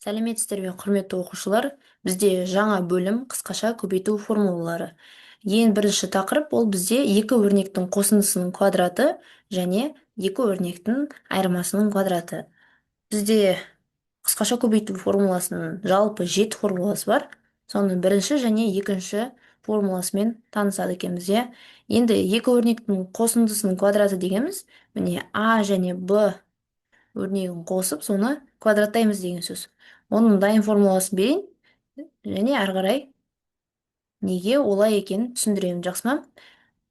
Сәлеметсіздер ме, құрметті оқушылар? Бізде жаңа бөлім қысқаша көбейту формулалары. Ең бірінші тақырып ол бізде екі өрнектің қосындысының квадраты және екі өрнектің айырмасының квадраты. Бізде қысқаша көбейту формуласының жалпы 7 формуласы бар. Соның бірінші және екінші формуласымен танысады екенбіз, иә. Енді екі өрнектің қосындысының квадраты дегеніміз, міне А және Б өрнегін қосып, соны квадраттаймыз деген сөз. Оның дайын формуласын берейін, және ары қарай неге олай екенін түсіндіремін, жақсы ма?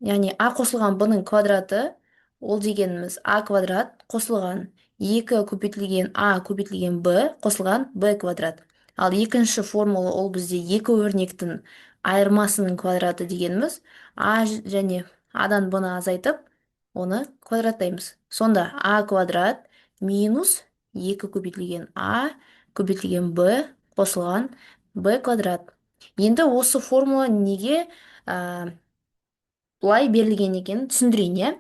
Яғни а қосылған б-ның квадраты ол дегеніміз а квадрат қосылған 2 көбейтілген а көбейтілген б қосылған б квадрат. Ал екінші формула ол бізде екі өрнектің айырмасының квадраты дегеніміз а және адан б-ны азайтып, оны квадраттаймыз. Сонда а квадрат минус 2 көбейтілген а көбейтілген б қосылған б квадрат. Енді осы формула неге бұлай берілген екенін түсіндірейін, иә.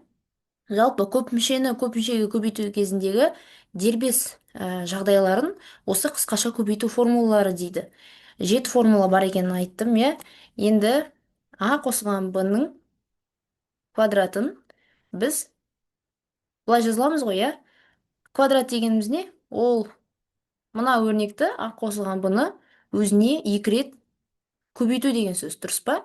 Жалпы көпмүшені көпмүшеге көбейту кезіндегі дербес жағдайларын осы қысқаша көбейту формулалары дейді. 7 формула бар екенін айттым, иә. Енді а қосылған б-ның квадратын біз былай жазыламыз ғой, иә. Квадрат дегеніміз не? Ол мына өрнекті а қосылған б-ны өзіне 2 рет көбейту деген сөз, дұрыс па?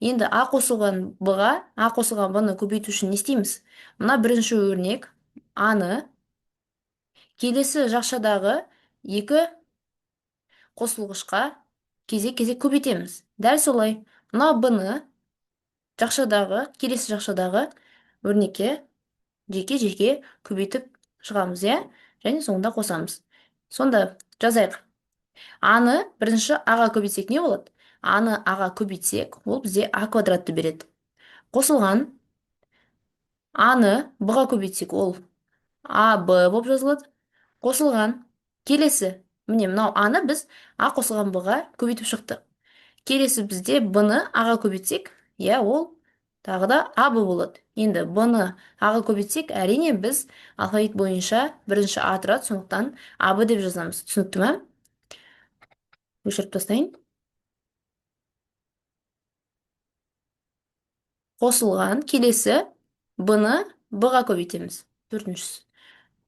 Енді а қосылған б-ға а қосылған б-ны көбейту үшін не істейміз? Мына бірінші өрнек а-ны келесі жақшадағы екі қосылғышқа кезек-кезек көбейтеміз. Дәл солай, мына б-ны келесі жақшадағы өрнекке жеке-жеке көбейтіп шығамыз, иә? Және соңында қосамыз. Сонда жазайық. А-ны бірінші а-ға көбейтсек не болады? А-ны а-ға көбейтсек, ол бізде а квадратты береді. Қосылған а-ны б-ға көбейтсек, ол а б болып жазылады. Қосылған келесі, міне мынау а-ны біз а қосылған б-ға көбейтіп шықтық. Келесі бізде б-ны а-ға көбейтсек, иә, ол тағы да а б болады. Енді б-ны а-ға көбейтсек, әрине біз алфавит бойынша бірінші а тұрады, сондықтан а б деп жазамыз. Түсінікті ме? Өшіріп тастайын. Қосылған келесі б-ны б-ға көбейтеміз. Төртіншісі.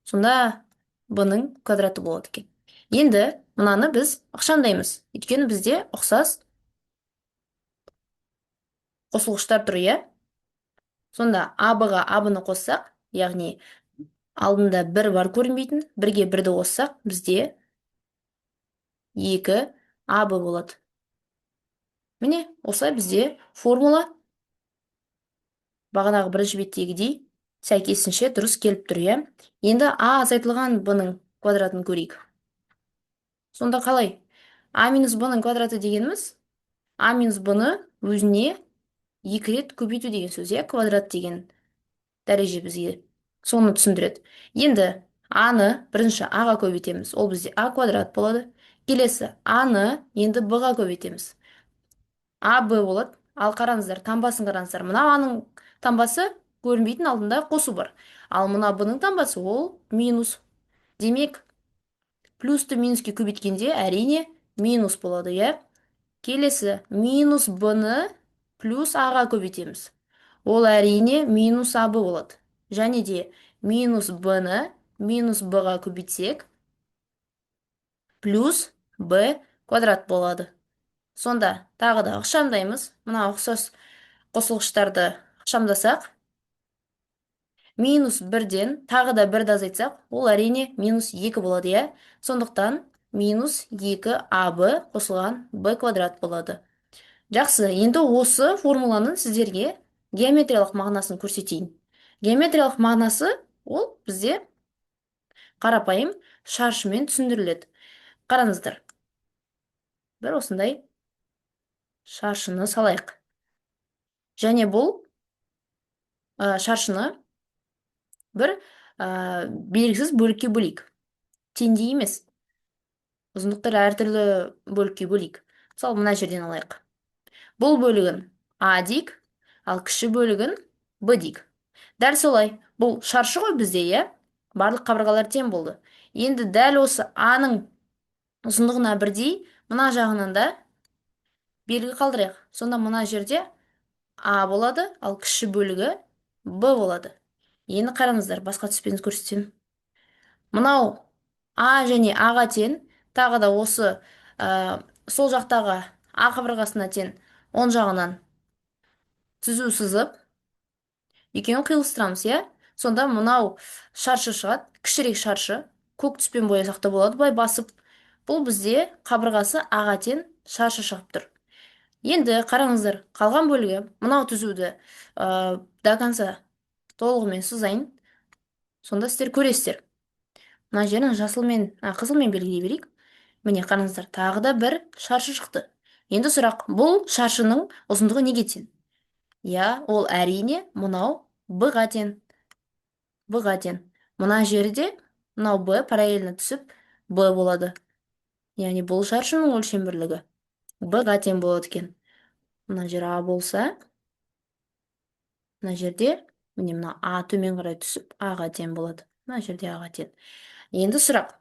Сонда б-ның квадраты болады екен. Енді мынаны біз ықшамдаймыз. Өйткені бізде ұқсас қосылғыштар тұр, иә. Сонда а б-ға а б-ны қоссақ, яғни алдында бір бар көрінбейтін, бірге бірді қоссақ, бізде 2 а б болады. Міне, осылай бізде формула бағанағы бірінші беттегідей сәйкесінше дұрыс келіп тұр, иә. Енді а азайтылған б-ның квадратын көрейік. Сонда қалай? А минус б-ның квадраты дегеніміз а минус б-ны өзіне 2 рет көбейту деген сөз, иә, квадрат деген дәреже бізге соны түсіндіреді. Енді а-ны бірінші а-ға көбейтеміз, ол бізде а квадрат болады. Келесі а-ны енді б-ға көбейтеміз, а б болады. Ал қараңыздар, таңбасын қараңыздар, мына а-ның таңбасы көрінбейтін, алдында қосу бар. Ал мына б-ның таңбасы ол минус. Демек, плюсты минуске көбейткенде әрине минус болады, иә. Келесі минус б-ны плюс а-ға көбейтеміз. Ол әрине минус а б болады. Және де минус б-ны минус б-ға көбейтсек, плюс б квадрат болады. Сонда тағы да ықшамдаймыз. Мына ұқсас қосылғыштарды ықшамдасақ, минус 1-ден тағы да 1-ді азайтсақ, ол әрине минус 2 болады, иә. Сондықтан минус 2 а б қосылған б квадрат болады. Жақсы, енді осы формуланың сіздерге геометриялық мағынасын көрсетейін. Геометриялық мағынасы ол бізде қарапайым шаршымен түсіндіріледі. Қараңыздар, бір осындай шаршыны салайық. Және бұл шаршыны бір белгісіз бөлікке бөлейік. Теңдей емес. Ұзындықтар әртүрлі бөлікке бөлейік. Мысалы, мына жерден алайық. Бұл бөлігін а дейік, ал кіші бөлігін б дейік. Дәл солай, бұл шаршы ғой бізде, иә? Барлық қабырғалар тең болды. Енді дәл осы а-ның ұзындығына бірдей, мына жағынан да белгі қалдырайық. Сонда мына жерде А болады, ал кіші бөлігі Б болады. Енді қараңыздар, басқа түспен көрсетсем. Мынау А және Аға тең, тағы да осы сол жақтағы А қабырғасына тең оң жағынан түзу сызып, екеуін қиылыстырамыз, иә? Сонда мынау шаршы шығады, кішірек шаршы, көк түспен боясақ та болады, былай басып. Бұл бізде қабырғасы Аға тең шаршы шығып тұр. Енді қараңыздар, қалған бөлігі мынау түзуді до конца толығымен сызайын. Сонда сіздер көресіздер. Мына жерін қызылмен белгілей берейік. Міне қараңыздар, тағы да бір шаршы шықты. Енді сұрақ, бұл шаршының ұзындығы неге тең? Я, ол әрине мынау Б-ға тең. Б-ға тең. Мына жерде мынау Б параллельно түсіп Б болады. Яғни бұл шаршының өлшем бірлігі Б-ға тең болады екен. Мына жер А болса, мына жерде міне мына А төмен қарай түсіп А-ға тең болады. Мына жерде А-ға тең. Енді сұрақ,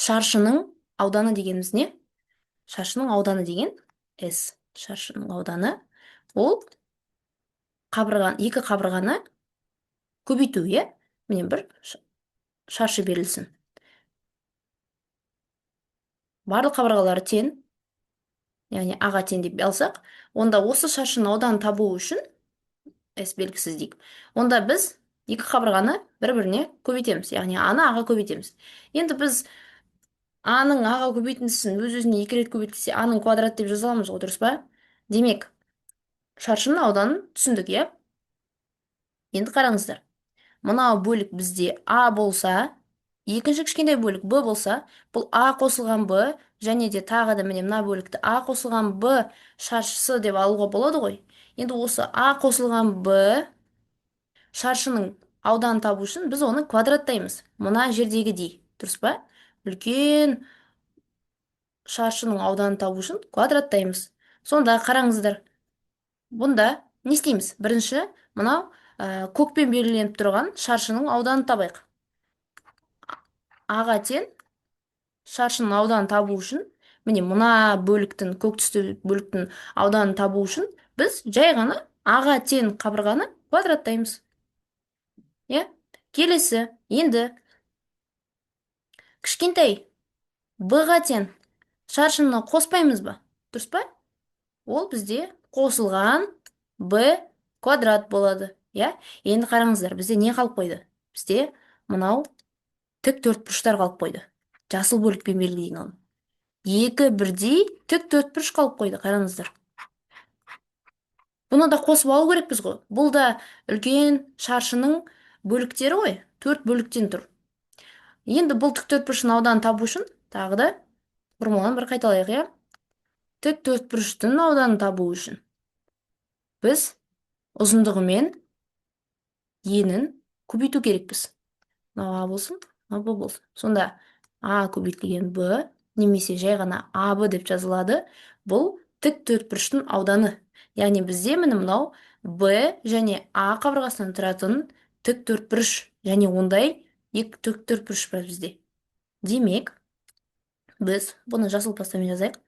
шаршының ауданы дегеніміз не? Шаршының ауданы деген S. Шаршының ауданы ол екі қабырғаны көбейту, е? Міне бір шаршы берілсін. Барлық қабырғалары тең, яғни Аға тең деп алсақ, онда осы шаршының ауданын табу үшін S белгісіз дейік. Онда біз екі қабырғаны бір-біріне көбейтеміз, яғни Аны Аға көбейтеміз. Енді біз Аның Аға көбейтіндісін өз-өзіне екі рет көбейтілсе, Аның квадрат деп жаза аламыз ғой, дұрыс па? Демек, шаршының ауданын түсіндік, иә? Енді қараңыздар. Мынау бөлік бізде А болса, екінші кішкентай бөлік Б болса, бұл А қосылған Б, және де тағы да міне мына бөлікті А қосылған Б шаршысы деп алуға болады ғой. Енді осы А қосылған Б шаршының ауданын табу үшін біз оны квадраттаймыз. Мына жердегідей, дұрыс па? Үлкен шаршының ауданын табу үшін квадраттаймыз. Сонда қараңыздар. Бұнда не істейміз? Бірінші, мынау көкпен белгіленіп тұрған шаршының ауданын табайық. Аға тең шаршының ауданын табу үшін, міне мына бөліктің, көк түсті бөліктің ауданын табу үшін, біз жай ғана Аға тең қабырғаны квадраттаймыз. Е? Келесі, енді кішкентай Б-ға тең шаршыны қоспаймыз ба? Дұрыс па? Ол бізде қосылған Б квадрат болады. Я? Енді қараңыздар, бізде не қалып қойды? Бізде мынау тік төртбұрыштар қалып қойды. Жасыл бөлікпен белгілейін оны. Екі бірдей тік төртбұрыш қалып қойды, қараңыздар. Бұны да қосып алу керекпіз ғой. Бұл да үлкен шаршының бөліктері ғой. Төрт бөліктен тұр. Енді бұл тік төртбұрыштың ауданын табу үшін тағы да формуланы бір қайталайық, иә? Тік төртбұрыштың ауданын табу үшін біз ұзындығы мен енін көбейту керекпіз. Мынау А болсын, мынау Б болсын. Сонда А көбейтілген Б немесе жай ғана АБ деп жазылады. Бұл тік төртбұрыштың ауданы. Яғни бізде міне мынау Б және А қабырғасынан тұратын тік төртбұрыш, және ондай екі тік төртбұрыш бар бізде. Демек, біз бұны жасыл пастамен жазайық.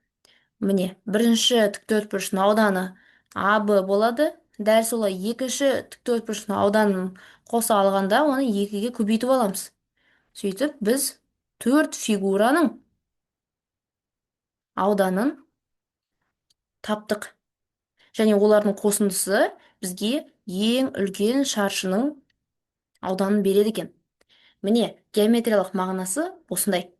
Міне, бірінші тік төртбұрыштың ауданы АБ болады. Дәл солай екінші тік төртбұрыштың ауданын қоса алғанда, оны екіге көбейтіп аламыз. Сөйтіп, біз төрт фигураның ауданын таптық. Және олардың қосындысы бізге ең үлкен шаршының ауданын береді екен. Міне, геометриялық мағынасы осындай.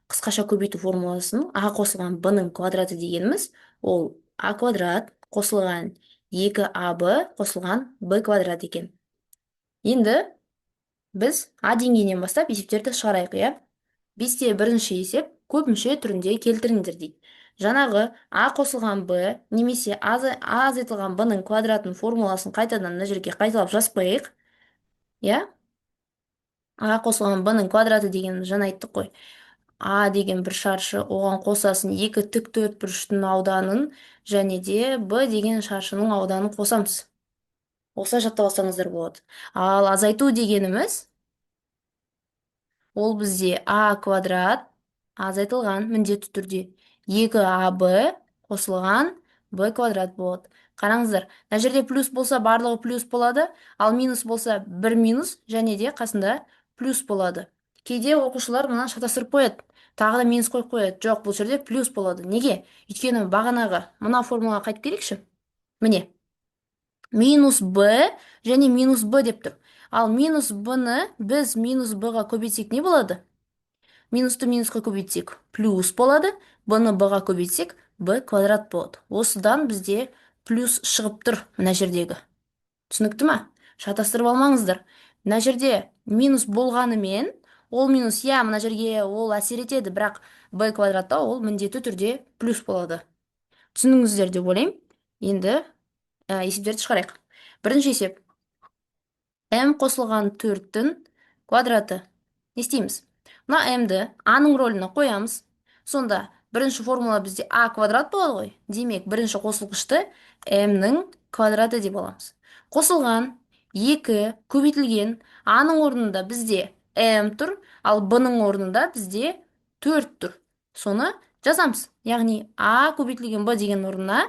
Қысқаша көбейту формуласын А қосылған Б-ның квадраты дегеніміз, ол А квадрат қосылған 2АБ қосылған Б квадрат екен. Енді біз А деңгейінен бастап есептерді шығарайық, иә? 5-те бірінші есеп көпмүше түрінде келтіріңдер дейді. Жаңағы А қосылған Б немесе А азайтылған Б-ның квадратын формуласын қайтадан мына жерге қайталап жазбайық. Иә? А қосылған Б-ның квадраты дегеніміз жаңа айттық қой. А деген бір шаршы, оған қосасын екі тік төртбұрыштың ауданын, және де Б деген шаршының ауданын қосамыз. Осылай жаттап алсаңыздар болады. Ал азайту дегеніміз, ол бізде А квадрат азайтылған міндетті түрде 2ab қосылған b квадрат болады. Қараңыздар, мына жерде плюс болса барлығы плюс болады, ал минус болса бір минус және де қасында плюс болады. Кейде оқушылар мына шатастырып қояды, тағы да минус қойып қояды. Жоқ, бұл жерде плюс болады. Неге? Өйткені бағанағы мына формулаға қайтып келейікші. Міне, минус b және минус b деп тұр. Ал минус b-ны біз минус b-ға көбейтсек не болады? Минусты минусқа көбейтсек плюс болады, b-ны b-ға көбейтсек b квадрат болады. Осыдан бізде плюс шығып тұр мына жердегі. Түсінікті ма? Шатастырып алмаңыздар. Мына жерде минус болғанымен, ол минус, мына жерге ол әсер етеді, бірақ b квадратта ол міндетті түрде плюс болады. Түсініңіздер деп ойлаймын. Енді есептерді шығарайық. Бірінші есеп. m қосылған 4-тің квадраты. Не істейміз? Мына m-ді a-ның рөліне қоямыз. Сонда бірінші формула бізде a квадрат болады ғой. Демек, бірінші қосылғышты m-ның квадраты деп аламыз. Қосылған 2 көбейтілген a-ның орнында бізде m тұр, ал b-ның орнында бізде 4 тұр. Соны жазамыз. Яғни a көбейтілген b деген орнына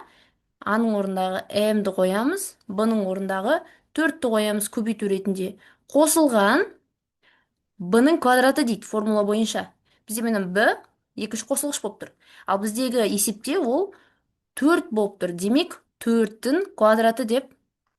a-ның орындағы m-ді қоямыз, b-ның орындағы 4-ті қоямыз көбейту ретінде. Қосылған b-ның квадраты дейді формула бойынша. Бізде менің b екінші қосылғыш болып тұр. Ал біздегі есепте ол 4 болып тұр. Демек, 4-тің квадраты деп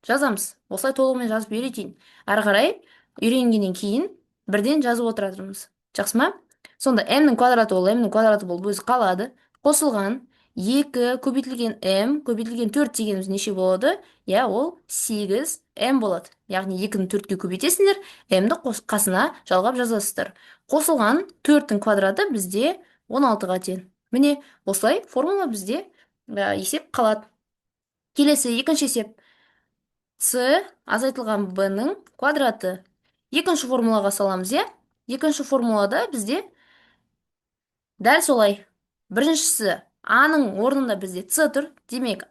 жазамыз. Осылай толығымен жазып үйретейін. Ары қарай үйренгеннен кейін бірден жазып отыратырмыз. Жақсы ма? Сонда m-ның квадраты ол m-ның квадраты болып өзі қалады. Қосылған 2 көбейтілген m көбейтілген 4 дегеніміз неше болады? Ол 8m болады. Яғни 2-ні 4-ке көбейтесіңдер, m-ді қасына жалғап жазасыздар. Қосылған 4-тің квадраты бізде 16-ға тең. Міне, осылай формула бізде есеп қалады. Келесі екінші есеп. c азайтылған b-ның квадраты. Екінші формулаға саламыз, Екінші формулада бізде дәл солай. Біріншісі a-ның орнында бізде c тұр. Демек,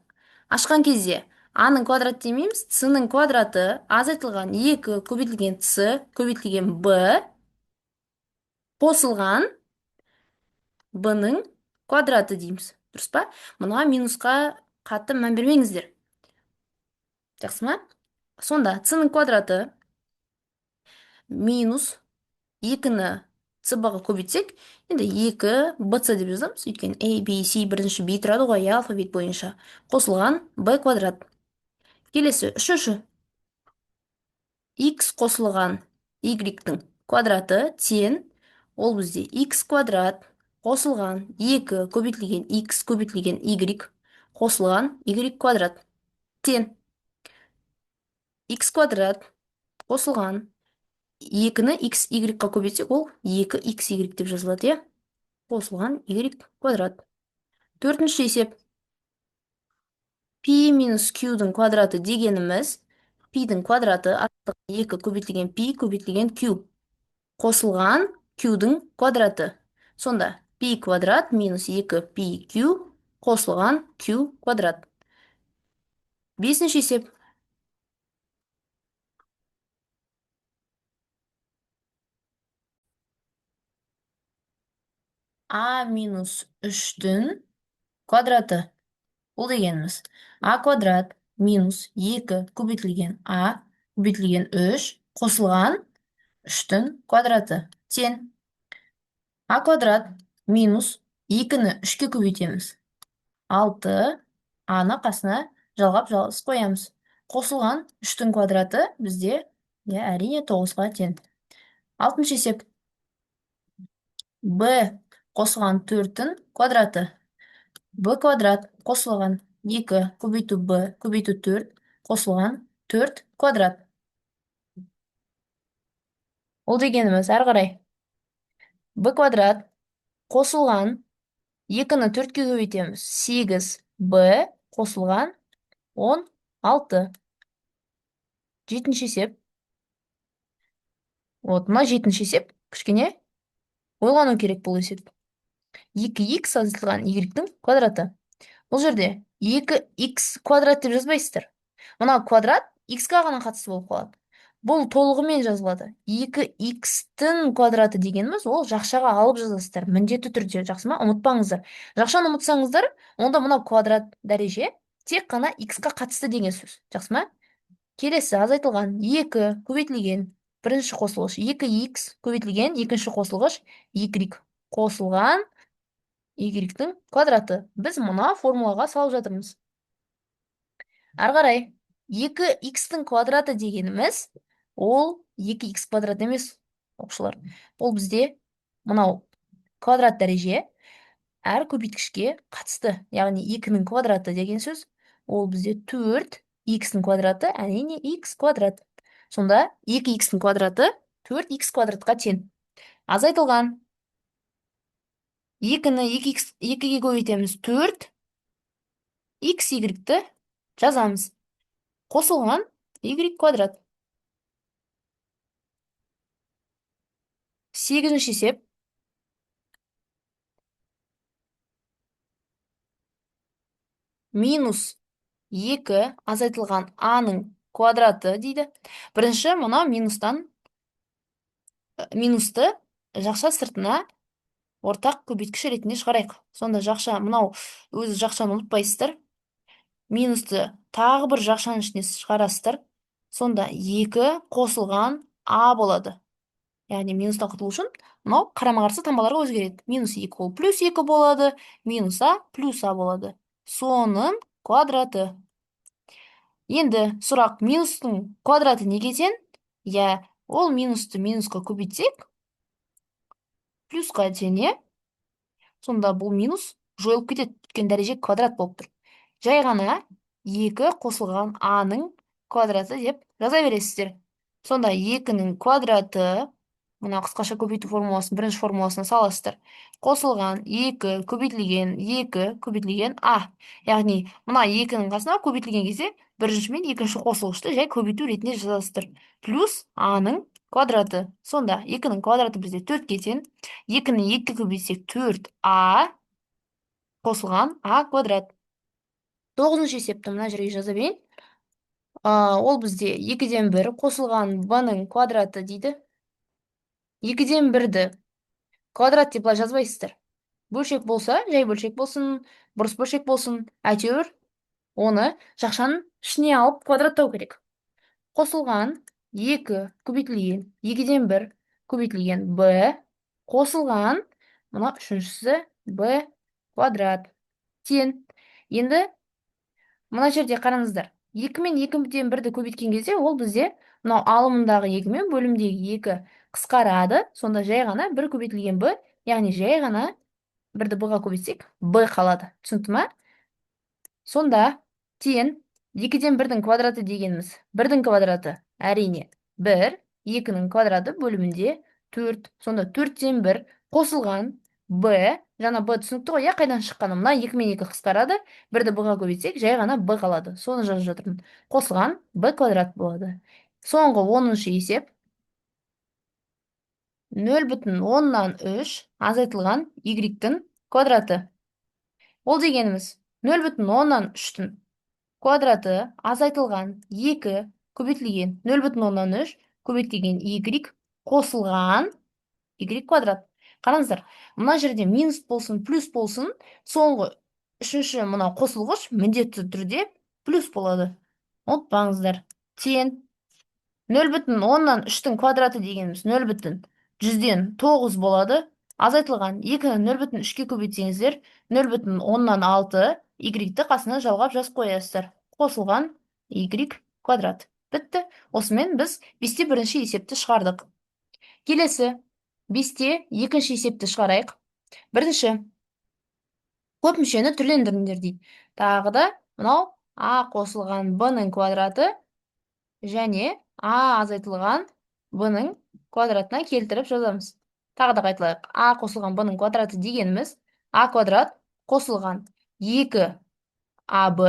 ашқан кезде a-ның квадрат демейміз, c-ның квадраты азайтылған 2 көбейтілген c көбейтілген b қосылған b-ның квадраты дейміз. Дұрыс па? Мұнға минусқа қатты мән бермеңіздер. Жақсы ма? Сонда c-ның квадраты минус 2-ні c-ға көбейтсек, енді 2 bc деп жазамыз. Өйткені a, b, c бірінші b тұрады ғой, алфавит бойынша. Қосылған b квадрат. Келесі үшінші. x қосылған y-тің квадраты тең, ол бізде x квадрат қосылған 2 көбейтілген x көбейтілген y қосылған y квадрат тең. x квадрат қосылған 2-ні x, y-ға көбейтсек, ол 2xy деп жазылады, қосылған y квадрат. Төртінші есеп. Пи минус q-дің квадраты дегеніміз, пи-дің квадраты 2 көбейтілген пи көбейтілген q. Қосылған q-дің квадраты. Сонда пи квадрат минус 2 пи q қосылған q квадрат. Бесінші есеп. а минус 3-тің квадраты. Бұл дегеніміз а квадрат минус 2 көбейтілген а көбейтілген 3 қосылған 3-тің квадраты тең. а квадрат минус 2-ні 3-ке көбейтеміз. 6, а-ны қасына жалғап жалғыз қоямыз. Қосылған 3-тің квадраты бізде әрине 9-ға тең. 6-шы есеп. b қосылған 4-тің квадраты. b квадрат қосылған 2 көбейту b көбейту 4 қосылған 4 квадрат. Ол дегеніміз әрі қарай. b квадрат қосылған 2-ні 4-ке көбейтеміз. 8b қосылған 16. 7-ші есеп. Мына 7-ші есеп. Кішкене ойлану керек бұл есеп. 2x азайтылған y-тің квадраты. Бұл жерде 2x квадрат деп жазбайсыздар. Мына квадрат x-ға ғана қатысты болып қалады. Бұл толығымен жазылады. 2х-тің квадраты дегеніміз, ол жақшаға алып жазасыздар. Міндетті түрде, жақсы ма? Ұмытпаңыздар. Жақшаны ұмытсаңыздар, онда мынау квадрат дәреже тек қана х-қа қатысты деген сөз. Жақсы ма? Келесі азайтылған 2 көбейтілген бірінші қосылғыш 2х көбейтілген екінші қосылғыш y қосылған y-тің квадраты. Біз мына формулаға салып жатырмыз. Ары қарай 2х-тің квадраты дегеніміз, ол 2х квадрат емес, оқушылар. Ол бізде мынау квадрат дәреже әр көбейткішке қатысты, яғни 2-нің квадраты деген сөз, ол бізде 4х-тің квадраты, әрине х квадрат. Сонда 2х-тің квадраты 4х квадратқа тең. Азайтылған 2-ні 2-ге көбейтеміз 4, х y-ті жазамыз. Қосылған y квадрат. 8-ші есеп. Минус 2 азайтылған а-ның квадраты дейді. Бірінші мұна минусты жақша сыртына ортақ көбейткіш ретінде шығарайық. Сонда жақша, мынау өзі жақшаны ұмытпайсыздар. Минусты тағы бір жақшаның ішіне шығарасыздар. Сонда 2 қосылған а болады. Яғни минустан құтылу үшін мынау қарама-қарсы таңбаларға өзгереді. Минус 2 ол плюс 2 болады, минус а плюс а болады. Соның квадраты. Енді сұрақ, минустың квадраты неге тең? Ол минусты минусқа көбейтсек, плюсқа тең, сонда бұл минус жойылып кетеді, өйткені дәреже квадрат болып тұр. Жай ғана 2 қосылған а-ның квадраты деп жаза бересіздер. Сонда 2-нің квадраты, мына қысқаша көбейту формуласын бірінші формуласына саласыздар. Қосылған 2 көбейтілген а. Яғни мына 2-нің қасына көбейтілген кезде бірінші мен екінші қосылғышты жай көбейту ретінде жазасыздар. Плюс а-ның квадраты. Сонда 2-нің квадраты бізде 4-ке тең. 2-ні 2-ге көбейтсек 4а қосылған а квадрат. 9-ші есепті мына жерге жаза берейін. Ол бізде 2-ден 1 қосылған b-ның квадраты дейді. 2-ден 1-ді квадрат деп былай жазбайсыздар. Бөлшек болса, жай бөлшек болсын, бұрыс бөлшек болсын, әйтеуір оны жақшаның ішіне алып квадраттау керек. Қосылған 2 көбейтілген 2-ден 1 көбейтілген b қосылған, мына үшіншісі b квадрат тең. Енді мына жерде қараңыздар. 2 мен 2-ден 1-ді көбейткен кезде, ол бізде мынау алымындағы 2 мен бөлімдегі 2 қысқарады. Сонда жай ғана 1 көбейтілген b, яғни жай ғана 1-ді b-ға көбейтсек, b қалады. Түсінікті ма? Сонда тең 2-ден 1-дің квадраты дегеніміз 1-дің квадраты әрине 1, 2-нің квадраты бөлімінде 4. Сонда 4-ден 1 қосылған b, жаңа b түсінікті ғой, қайдан шыққаны? Мына 2 мен 2 қысқарады, 1-ді b-ға көбейтсек, жай ғана b қалады. Соны жазып жатырмын. Қосылған b квадрат болады. Соңғы 10-шы есеп. 0,3 азайтылған y-тің квадраты. Ол дегеніміз 0,3-тің квадраты азайтылған 2 көбейтілген 0,3 көбейтілген y қосылған y квадрат. Қараңыздар, мына жерде минус болсын, плюс болсын, соңғы үшінші мына қосылғыш міндетті түрде плюс болады. Ұмытпаңыздар. Тең 0,3-тің квадраты дегеніміз 0,100-ден 9 болады. Азайтылған 2-ні 0,3-ке көбейтсеңіздер, 0,6 y-ті қасына жалғап жазып қоясыздар. Қосылған y квадрат. Бітті. Осымен біз 5-те бірінші есепті шығардық. Келесі 5-те екінші есепті шығарайық. Бірінші, көп мүшені түрлендіріңдер дейді. Тағы да мынау а қосылған b-ның квадраты және а азайтылған b-ның квадратына келтіріп жазамыз. Тағы да қайталайық. А қосылған b-ның квадраты дегеніміз а квадрат қосылған 2ab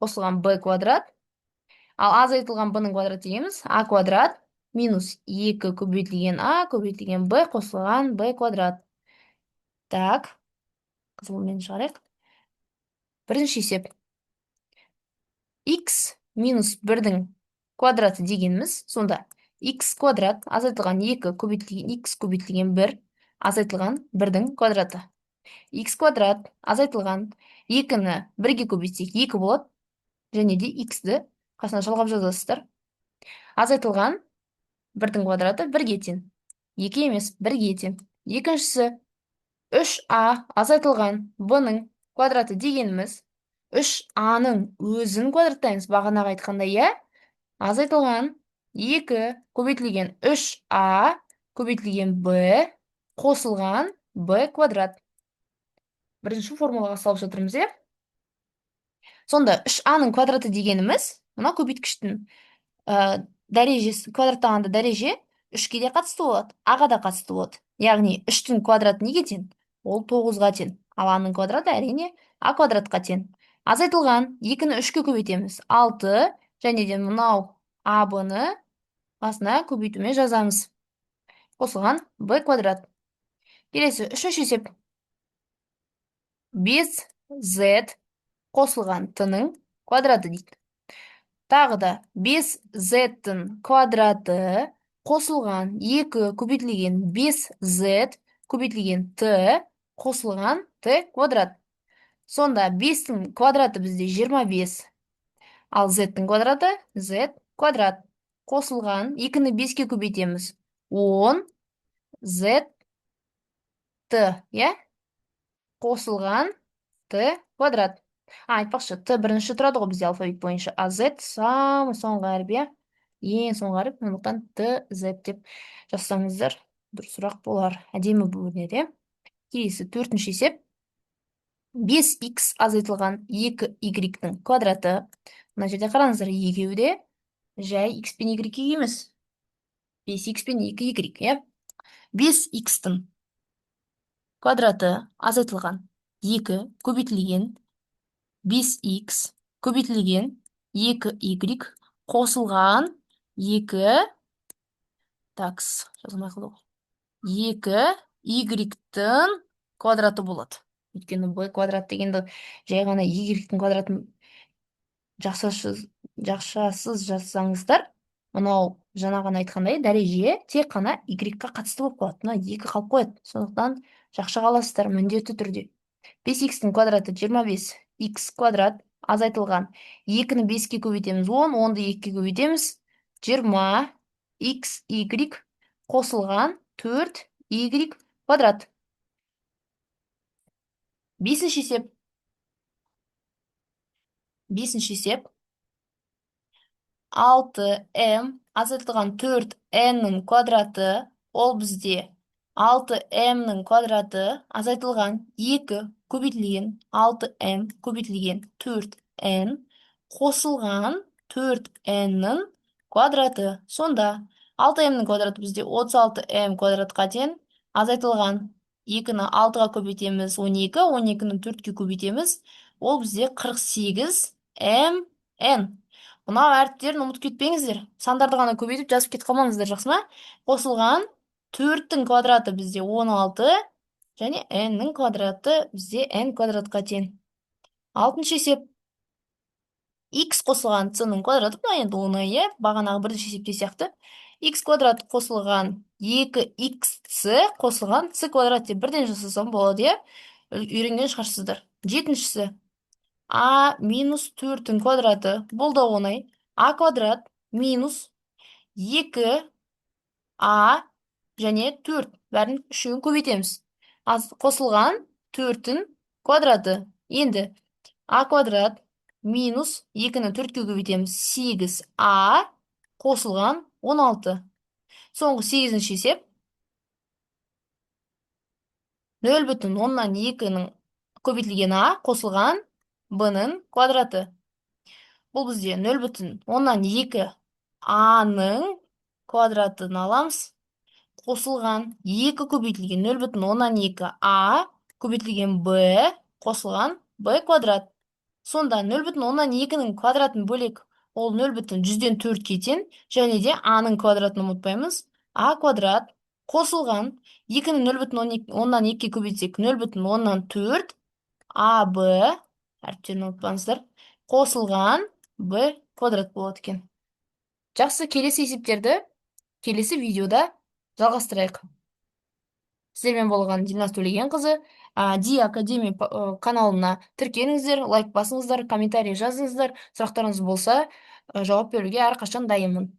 қосылған b квадрат. Ал азайтылған b-ның квадраты дегеніміз а квадрат минус 2 көбейтілген а көбейтілген b қосылған b квадрат. Так, қызылмен шығарайық. Бірінші есеп. X минус 1-дің квадраты дегеніміз, сонда x квадрат азайтылған 2 көбейтілген x көбейтілген 1 азайтылған 1-дің квадраты. X квадрат азайтылған 2-ні 1-ге көбейтсек 2 болады, және де x-ді қасына жалғап жазасыздар. Азайтылған 1-дің квадраты 1-ге тең. 2 емес, 1-ге тең. Екіншісі 3a азайтылған b-ның квадраты дегеніміз 3a-ның өзін квадраттаймыз. Бағанағы айтқандай, иә? Азайтылған 2 көбейтілген 3a көбейтілген b қосылған b квадрат. Бірінші формулаға салып жатырмыз, иә? Сонда 3a-ның квадраты дегеніміз, мына көбейткіштің дәрежесі, квадраттағанда дәреже 3-ке де қатысты болады, а-ға да қатысты болады. Яғни 3-тің квадраты неге тең? Ол 9-ға тең. Ал а-ның квадраты әрине а квадратқа тең. Азайтылған 2-ні 3-ке көбейтеміз. 6, және де мынау а-б-ны басына көбейтумен жазамыз. Қосылған b квадрат. Келесі, үшінші есеп. 5z қосылған t-ның квадраты дейді. Тағы да 5z-тің квадраты қосылған 2 көбейтілген 5z көбейтілген t қосылған t квадрат. Сонда 5-тің квадраты бізде 25, ал z-тің квадраты z квадрат. Қосылған 2-ні 5-ке көбейтеміз. 10 z t, иә? Қосылған t квадрат. Айтпақшы, t бірінші тұрады ғой бізде алфавит бойынша, а z самый соңғы әріп, иә? Ең соңғы әріп, сондықтан t, z деп жазсаңыздар, дұрысырақ болар. Әдемі бөлінеді, иә? Келесі, 4-ші есеп. 5x азайтылған 2y-тің квадраты. Мына жерде қараңыздар, екеуі де жай x пен y емес. 5x пен 2y, иә? 5x-тің квадраты азайтылған 2 көбейтілген 5x көбейтілген 2y қосылған 2 такс, жазылмай қалды ғой. 2y-тің квадраты болады. Өйткені b квадрат дегенді жай ғана y-тің квадратын жақшасыз жазсаңыздар, мынау жаңағыны айтқандай дәреже тек қана y-қа қатысты болып қалады. Мына 2 қалып қояды. Сондықтан жақша қаласыздар міндетті түрде. 5x-тің квадраты 25, x квадрат азайтылған 2-ні 5-ке көбейтеміз 10, 10-ды 2-ке көбейтеміз 20 xy қосылған 4y квадрат. 5-ші есеп. 6m азайтылған 4n-нің квадраты, ол бізде 6m-нің квадраты азайтылған 2 көбейтілген 6m көбейтілген 4n қосылған 4n-нің квадраты. Сонда 6m-нің квадраты бізде 36m квадратқа тең, азайтылған 2-ні 6-ға көбейтеміз 12, 12-ні 4-ке көбейтеміз, ол бізде 48mn. Мынау әріптерін ұмытып кетпеңіздер. Сандарды ғана көбейтіп жазып кетіп қалмаңыздар, жақсы ма? Қосылған 4-тің квадраты бізде 16, және n-нің квадраты бізде n квадратқа тең. 6-шы есеп. x қосылған c-нің квадраты, бұл енді оңай, иә? Бағанағы бірінші есепте сияқты. x квадрат қосылған 2xc қосылған c квадрат деп бірден жасасам болады, иә? Үйренген шығарсыздар. 7-шісі. а минус 4-тің квадраты, бұл да оңай. а квадрат минус 2а және 4, бәрін үшеуін көбейтеміз. Қосылған 4-тің квадраты. Енді а квадрат минус 2-ні 4-ке көбейтеміз 8а қосылған 16. Соңғы 8-ші есеп. 0,2-ның көбейтілген а қосылған b-ның квадраты. Бұл бізде 0,2 а-ның квадратын аламыз. Қосылған 2 көбейтілген 0,2 а көбейтілген b қосылған b квадрат. Сонда 0,2-ның квадратын бөлек, ол 0,100-ден 4-ке тең, және де а-ның квадратын ұмытпаймыз. а квадрат қосылған 2-ні 0,2-ке көбейтсек 0,4 аб, әріптерін ұмытпаңыздар, қосылған b квадрат болады екен. Жақсы, келесі есептерді келесі видеода жалғастырайық. Сіздермен болған Дильназ Төлегенқызы. Ди Академи каналына тіркеліңіздер, лайк басыңыздар, комментарий жазыңыздар. Сұрақтарыңыз болса, жауап беруге әрқашан дайынмын.